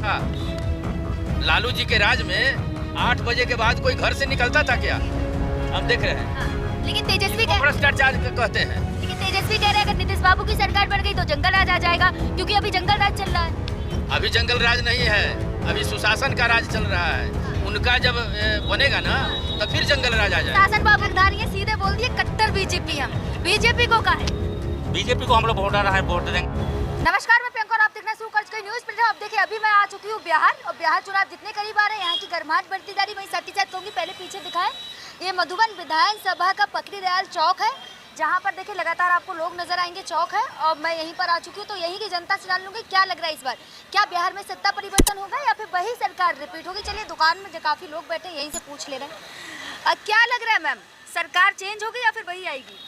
था। लालू जी के राज में 8 बजे के बाद कोई घर से निकलता था क्या? हम देख रहे हैं। हाँ, लेकिन तेजस्वी भ्रष्टाचार कहते हैं। लेकिन तेजस्वी कह रहे हैं अगर नीतीश बाबू की सरकार बन गई तो जंगल राज आ जाएगा, क्योंकि अभी जंगल राज चल रहा है। अभी जंगल राज नहीं है, अभी सुशासन का राज चल रहा है। उनका जब बनेगा ना तो फिर जंगल राज आ जाएगा। शासन बाबू धारिये सीधे बोल दिए कट्टर बीजेपी हम। बीजेपी को कहा है? बीजेपी को हम लोग वोट आ रहा है, वोट देंगे। नमस्कार, मैं प्रियंका और आप देख रहे हैं सुकर्ज का न्यूज़ प्रिंटर। अब देखिए अभी मैं आ चुकी हूँ बिहार, और बिहार चुनाव जितने करीब आ रहे हैं यहाँ की गर्माहट बढ़ती जा रही। वहीं साथ ही साथ कहूँगी पहले पीछे दिखाएं, ये मधुबन विधानसभा का पकड़ी दयाल चौक है, जहाँ पर देखिए लगातार आपको लोग नजर आएंगे। चौक है और मैं यहीं पर आ चुकी हूँ, तो यहीं की जनता से जान लूँगी क्या लग रहा है इस बार, क्या बिहार में सत्ता परिवर्तन होगा या फिर वही सरकार रिपीट होगी। चलिए दुकान में जो काफ़ी लोग बैठे यहीं से पूछ ले रहे हैं। क्या लग रहा है मैम, सरकार चेंज होगी या फिर वही आएगी?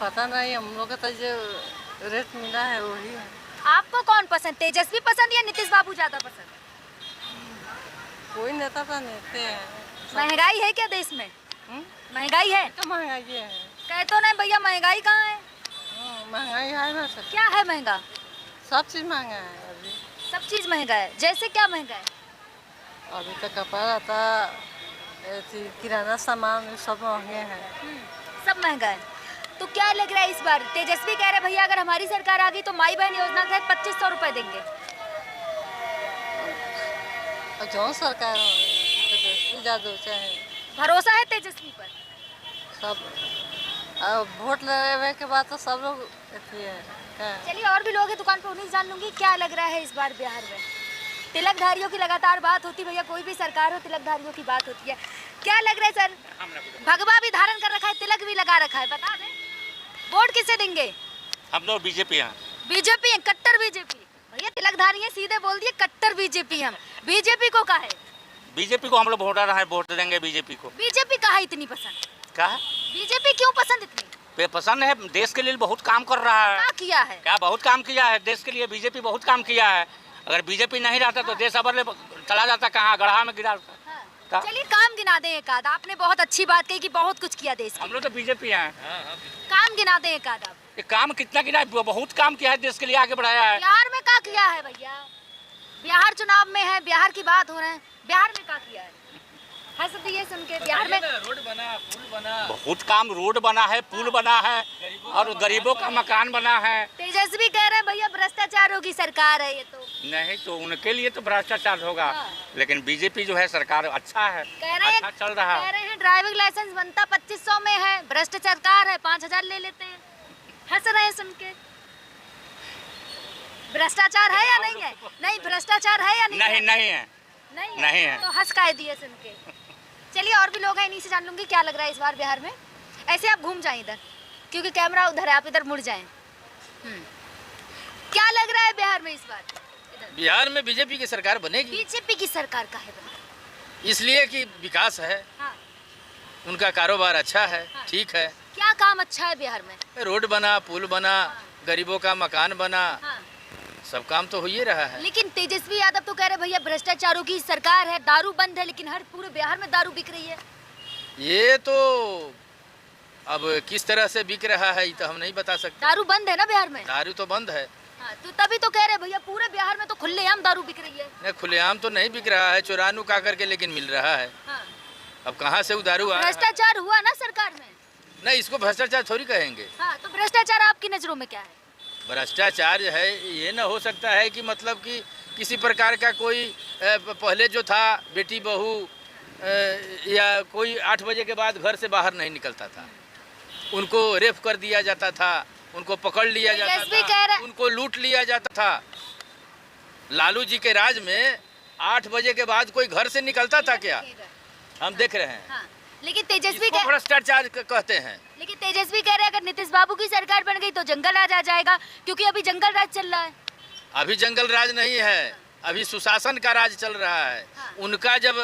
पता नहीं, हम लोग का तो जो रेट मिला है वही है। आपको कौन पसंद, तेजस्वी पसंद या नीतीश बाबू ज़्यादा पसंद? कोई नेता तो नेते हैं। महंगाई है क्या देश में? महंगाई है तो महंगाई है। कह तो नहीं भैया, महंगाई कहाँ है? महंगाई है ना सर। क्या है महंगा? सब चीज़ महंगा है अभी। सब चीज़ महंगा है, जैसे क्या महंगा है? अभी तक कपड़ा था, किराना सामान सब महंगे हैं। सब महंगा है। तो क्या लग रहा है इस बार, तेजस्वी कह रहे भैया अगर हमारी सरकार आ गई तो माई बहन योजना के तहत 2500 रुपए देंगे। जो सरकार ज़्यादा चाहे भरोसा है तेजस्वी पर? सब वोट लेने के बाद तो सब लोग चलिए और भी लोग हैं दुकान पर, उन्हीं से जान लूंगी क्या लग रहा है इस बार बिहार में। तिलकधारियों की लगातार बात होती, भैया कोई भी सरकार हो तिलकधारियों की बात होती है। क्या लग रहा है सर, भगवा भी धारण कर रखा है, तिलक भी लगा रखा है, बता दें वोट किसे देंगे? हम लोग बीजेपी हैं। बीजेपी है, कट्टर बीजेपी। भैया तिलकधारी है सीधे बोल दिए कट्टर बीजेपी हम। बीजेपी को कहा है? बीजेपी को हम लोग वोट आ रहा है, वोट देंगे बीजेपी को। बीजेपी कहा इतनी पसंद? क्या बीजेपी क्यों पसंद इतनी? पसंद है? देश के लिए बहुत काम कर रहा है। क्या किया है? क्या बहुत काम किया है देश के लिए, बीजेपी बहुत काम किया है। अगर बीजेपी नहीं रहता तो देश अबर चला जाता कहाँ, गढ़ा में गिरा। चलिए काम गिना दें एक आध। आपने बहुत अच्छी बात कही कि बहुत कुछ किया देश के। हम लोग तो बीजेपी हैं। काम गिना दें एक आध। ये काम कितना किया है? बहुत काम किया है, देश के लिए आगे बढ़ाया है। बिहार में क्या किया है भैया? बिहार चुनाव में है, बिहार की बात हो रहे हैं, बिहार में क्या किया है? हंस दिए सुन के। बिहार में रोड बना, पुल बना, बहुत काम, रोड बना है, पुल बना है और गरीबों का मकान बना है। तेजस्वी कह रहे हैं भैया भ्रष्टाचारों की सरकार है ये तो। नहीं तो उनके लिए तो भ्रष्टाचार होगा, लेकिन बीजेपी जो है सरकार अच्छा है, कह रहे हैं, अच्छा चल रहा है। कह रहे हैं ड्राइविंग लाइसेंस बनता 2500 में है, भ्रष्ट सरकार है 5000 ले लेते हैं। हंस रहे हैं सुन के। भ्रष्टाचार है या नहीं है? नहीं भ्रष्टाचार है या नहीं? नहीं नहीं है, नहीं है। तो हंस का दिए सुन के। चलिए और भी लोग हैं, इन्हीं से जान लूंगी क्या लग रहा है इस बार बिहार में। ऐसे आप घूम जाएं इधर, क्योंकि कैमरा उधर है, आप इधर मुड़ जाएं। क्या लग रहा है बिहार में इस बार? बिहार में बीजेपी की सरकार बनेगी। बीजेपी की सरकार का है बनेगी इसलिए कि विकास है। हाँ। उनका कारोबार अच्छा है। हाँ। ठीक है। क्या काम अच्छा है बिहार में? रोड बना, पुल बना, गरीबों का मकान बना, हाँ। सब काम तो हो ही रहा है। लेकिन तेजस्वी यादव तो कह रहे भैया भ्रष्टाचारों की सरकार है, दारू बंद है, लेकिन हर पूरे बिहार में दारू बिक रही है। ये तो अब किस तरह से बिक रहा है ये तो हम नहीं बता सकते। दारू बंद है ना बिहार में? दारू तो बंद है। हाँ, तो तभी तो कह रहे भैया पूरे बिहार में तो खुलेआम दारू बिक रही है। नहीं, खुलेआम तो नहीं बिक रहा है, चुरानू का करके लेकिन मिल रहा है। हाँ। अब कहाँ से वो दारू आ रहा है? भ्रष्टाचार हुआ ना सरकार में? नहीं, इसको भ्रष्टाचार थोड़ी कहेंगे। हाँ, तो भ्रष्टाचार आपकी नजरों में क्या है? भ्रष्टाचार जो है ये न हो सकता है कि मतलब कि किसी प्रकार का कोई पहले जो था बेटी बहू या कोई 8 बजे के बाद घर से बाहर नहीं निकलता था, उनको रेप कर दिया जाता था, उनको पकड़ लिया जाता था, उनको लूट लिया जाता था। लालू जी के राज में 8 बजे के बाद कोई घर से निकलता था क्या? हम देख रहे हैं। हाँ। लेकिन तेजस्वी भ्रष्टाचार कहते हैं। लेकिन तेजस्वी कह रहे हैं अगर नीतीश बाबू की सरकार बन गई तो जंगल राज आ जाएगा, क्योंकि अभी जंगल राज चल रहा है। अभी जंगल राज नहीं है, अभी सुशासन का राज चल रहा है। उनका जब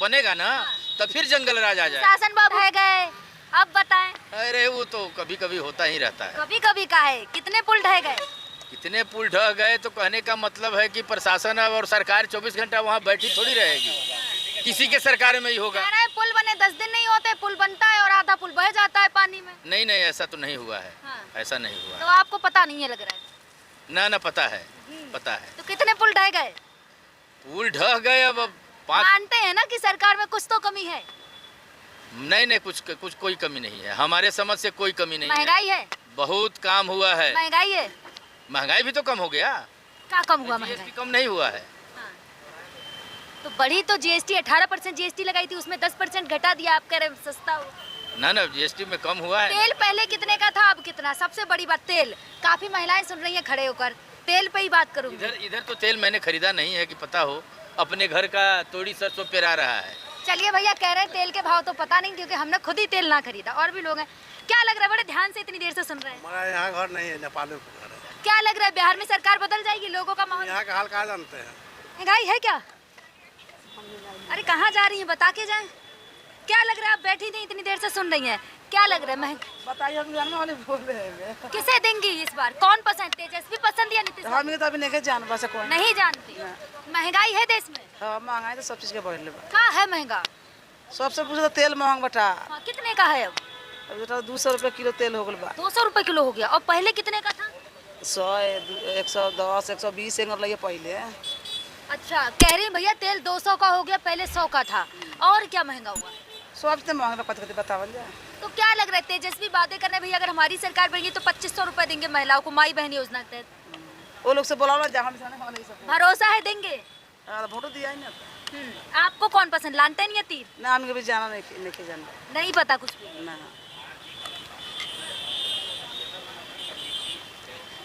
बनेगा ना तो फिर जंगल राज आ जाएगा। शासन बाबू है गए, अब बताएं। अरे वो तो कभी कभी होता ही रहता है। कभी कभी का है, कितने पुल ढह गए? कितने पुल ढह गए तो कहने का मतलब है कि प्रशासन और सरकार 24 घंटा वहाँ बैठी थोड़ी रहेगी, किसी के सरकार में ही होगा। कह रहे हैं पुल बने 10 दिन नहीं होते, पुल बनता है और आधा पुल बह जाता है पानी में। नहीं नहीं, ऐसा तो नहीं हुआ है। हाँ। ऐसा नहीं हुआ। तो आपको पता नहीं है लग रहा है? ना ना, पता है, पता है। तो कितने पुल ढह गए? पुल ढह गए अब 5 मानते हैं ना कि सरकार में कुछ तो कमी है। नहीं कुछ कोई कमी नहीं है, हमारे समझ से कोई कमी नहीं है। महंगाई है, बहुत काम हुआ है। महंगाई है, महंगाई भी तो कम हो गया। क्या कम हुआ जीएसटी महंगाई? कम नहीं हुआ है। हाँ। तो बढ़ी तो जीएसटी 18% जीएसटी लगाई थी, उसमें 10% घटा दिया, आप कह रहे हैं सस्ता हो। ना जीएसटी में कम हुआ है। तेल पहले कितने का था, अब कितना? सबसे बड़ी बात तेल, काफी महिलाएं सुन रही हैं खड़े होकर, तेल पे ही बात करूंगी। इधर तो तेल मैंने खरीदा नहीं है कि पता हो, अपने घर का तोड़ी सरसों पेरा रहा है। चलिए भैया, कह रहे हैं तेल के भाव तो पता नहीं, क्योंकि हमने खुद ही तेल ना खरीदा, और भी लोग हैं। क्या लग रहा है, बड़े ध्यान से इतनी देर से सुन रहे हैं, हमारा यहाँ घर नहीं है, नेपाल में घर है। क्या लग रहा है बिहार में सरकार बदल जाएगी? लोगों का माहौल, यहाँ का हाल कहाँ जानते हैं? महंगाई है क्या? अरे कहाँ जा रही हैं, बता के जाएं। क्या लग रहा है, आप बैठी थी इतनी देर से सुन रही हैं, क्या लग रहा है? बताइए, हम जानने वाले बोल रहे हैं। किसे देंगी इस बार? कौन पसंद, तेजस्वी पसंद या नीतीश? हम तो अभी नहीं जान बस कौन। नहीं जानती। महंगाई है देश में? हाँ, महंगाई तो सब चीज के बढ़ बा। क्या है महंगा? सबसे पूछो तो तेल महंग बटा। हाँ, कितने का है अब? अभी तो 200 रुपये किलो तेल हो गल बा। 200 रुपए किलो हो गया, और पहले कितने का था? 100, 110, 120 एंगल लगे पहले। अच्छा, कह रही हैं भैया तेल 200 का हो गया, पहले 100 का था, और क्या महंगा हुआ? सब तो महंगा पता बतावल जाए। तो क्या लग रहा है, तेजस्वी बातें करने भैया, अगर हमारी सरकार बनेगी तो 2500 रुपए देंगे महिलाओं को, माई बहन योजना के तहत। वो लोग से बोला जहाँ भी जाने वाले सब भरोसा है देंगे? वोट दिया ही ना। आपको कौन पसंद, लालटेन या तीर? ना हमको भी जाना नहीं जाना। नहीं पता कुछ भी? ना।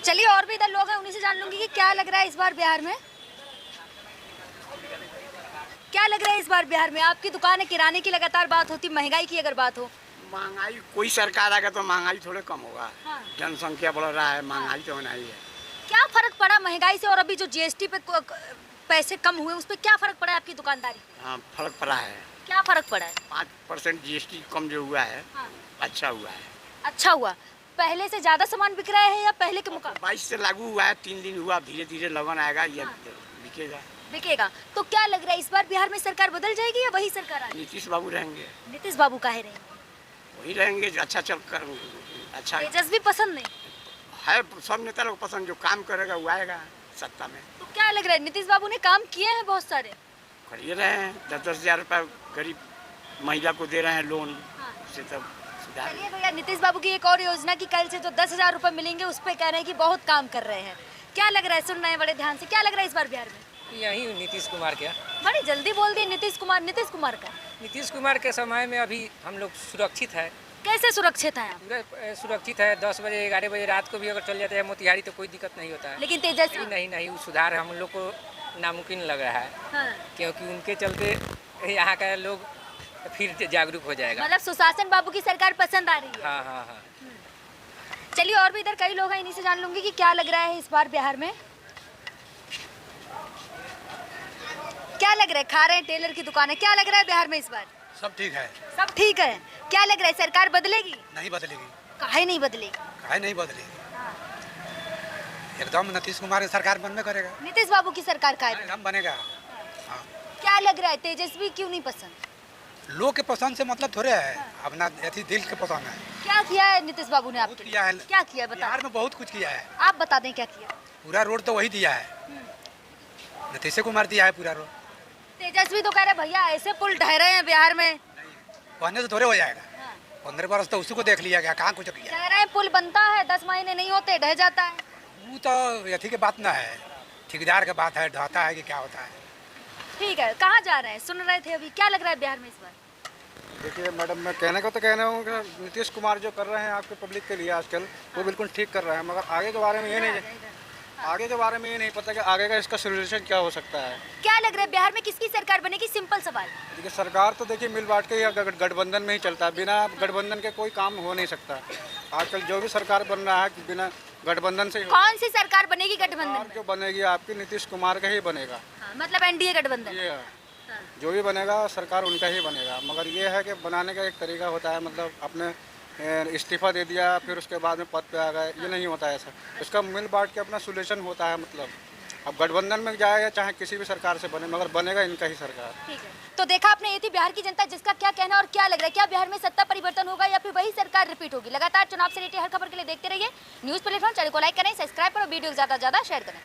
चलिए, और भी इधर लोग हैं, उन्हीं से जान लूंगी कि क्या लग रहा है इस बार बिहार में। क्या लग रहा है इस बार बिहार में? आपकी दुकान है, किराने की लगातार बात होती, महंगाई की अगर बात हो। महंगाई कोई सरकार आएगा तो महंगाई थोड़े कम होगा। हाँ। जनसंख्या बढ़ रहा है, महंगाई तो होना ही है। क्या फर्क पड़ा महंगाई से, और अभी जो जीएसटी पे पैसे कम हुए, उस पर क्या फर्क पड़ा है आपकी दुकानदारी? हाँ, फर्क पड़ा है। क्या फर्क पड़ा है? 5% जीएसटी कम जो हुआ है, हाँ। अच्छा हुआ है। अच्छा हुआ। पहले से ज्यादा सामान बिक रहा है या पहले के मुकाबले? 22 से लागू हुआ है, 3 दिन हुआ, धीरे धीरे लगन आएगा, ये हाँ। बिकेगा। बिकेगा। तो क्या लग रहा है इस बार बिहार में सरकार बदल जाएगी या वही सरकार आएगी? नीतीश बाबू रहेंगे। नीतीश बाबू काहे रहेंगे? वही रहेंगे जो अच्छा चल कर, अच्छा तेजस्वी पसंद नहीं? है। सब नेता लोग पसंद, जो काम करेगा वो आएगा सत्ता में। तो क्या लग रहा है, नीतीश बाबू ने काम किए हैं बहुत सारे? करिए रहे हैं, 10-10 हज़ार रुपये गरीब महिला को दे रहे हैं लोन। हाँ। उससे तब सुधार। चलिए भैया, नीतीश बाबू की एक और योजना की कल से जो 10,000 रुपए मिलेंगे, उस पे कह रहे हैं कि बहुत काम कर रहे हैं। क्या लग रहा है, सुन रहे हैं बड़े ध्यान से, क्या लग रहा है इस बार बिहार में? यही नीतीश कुमार के। बड़ी जल्दी बोल दिए नीतीश कुमार का। नीतीश कुमार के समय में अभी हम लोग सुरक्षित है, कैसे सुरक्षित है? पूरा सुरक्षित है। 10 बजे 11 बजे रात को भी अगर चल जाते हैं मोतिहारी तो कोई दिक्कत नहीं होता है। लेकिन तेजस्वी नहीं, वो सुधार हम लोग को नामुमकिन लग रहा है। हाँ। क्योंकि उनके चलते यहाँ का लोग फिर जागरूक हो जाएगा। मतलब सुशासन बाबू की सरकार पसंद आ रही है। हाँ। चलिए, और भी इधर कई लोग हैं, इन्हीं से जान लूंगी कि क्या लग रहा है इस बार बिहार में। क्या लग रहा है, खा रहे हैं, टेलर की दुकान है, क्या लग रहा है बिहार में इस बार? सब ठीक है। सब ठीक है। क्या लग रहा है, सरकार बदलेगी? नहीं बदलेगी। काहे नहीं बदलेगी? काहे नहीं बदलेगी? एकदम नीतीश कुमार की सरकार बनने करेगा। नीतीश बाबू की सरकार का है। एकदम बनेगा। हाँ। क्या लग रहा है, तेजस्वी क्यों नहीं पसंद? लोग के पसंद से मतलब थोड़े है, अपना अथी दिल के पसंद है। क्या किया है नीतीश बाबू ने बहुत आपके लिए? किया है। क्या किया बता? बिहार में बहुत कुछ किया है। आप बता दें क्या किया। पूरा रोड तो वही दिया है, नीतीश कुमार दिया है पूरा रोड। तेजस्वी तो कह रहे भैया ऐसे पुल ढह रहे हैं बिहार में। कहने से थोड़े हो जाएगा। 15 बरस तो उसी को देख लिया गया, कहाँ कुछ किया। कह रहे हैं पुल बनता है, 10 महीने नहीं होते ढह जाता है। वो तो अथी के बात ना है, ठेकेदार का बात है, ढहता है कि क्या होता है। ठीक है, कहाँ जा रहे हैं, सुन रहे थे अभी, क्या लग रहा है बिहार में इस बार? देखिए मैडम, मैं कहने को तो कहना हूँ कि नीतीश कुमार जो कर रहे हैं आपके पब्लिक के लिए आजकल, वो बिल्कुल ठीक कर रहे हैं, मगर आगे के बारे में ये नहीं पता कि आगे का इसका सोल्यूशन क्या हो सकता है। क्या लग रहा है बिहार में किसकी सरकार बनेगी? सिंपल सवाल। देखिए, सरकार तो देखिए मिल बांट के या गठबंधन में ही चलता है, बिना गठबंधन के कोई काम हो नहीं सकता। आजकल जो भी सरकार बन रहा है कि बिना गठबंधन से ही कौन सी सरकार बनेगी गठबंधन में? जो बनेगी आपकी नीतीश कुमार का ही बनेगा। हाँ, मतलब एनडीए गठबंधन। ये जो भी बनेगा सरकार उनका ही बनेगा, मगर ये है कि बनाने का एक तरीका होता है, मतलब अपने इस्तीफा दे दिया फिर उसके बाद में पद पे आ गए, ये नहीं होता है ऐसा। इसका मिल बांट के अपना सोल्यूशन होता है। मतलब अब गठबंधन में जाए या चाहे किसी भी सरकार से बने, मगर बनेगा इनका ही सरकार। ठीक है, तो देखा आपने, ये थी बिहार की जनता, जिसका क्या कहना और क्या लग रहा है, क्या बिहार में सत्ता परिवर्तन होगा या फिर वही सरकार रिपीट होगी। लगातार चुनाव से रिलेटेड हर खबर के लिए देखते रहिए न्यूज़ प्लेटफॉर्म। चैनल को लाइक करें, सब्सक्राइब करें, वीडियो ज़्यादा से ज़्यादा शेयर करें।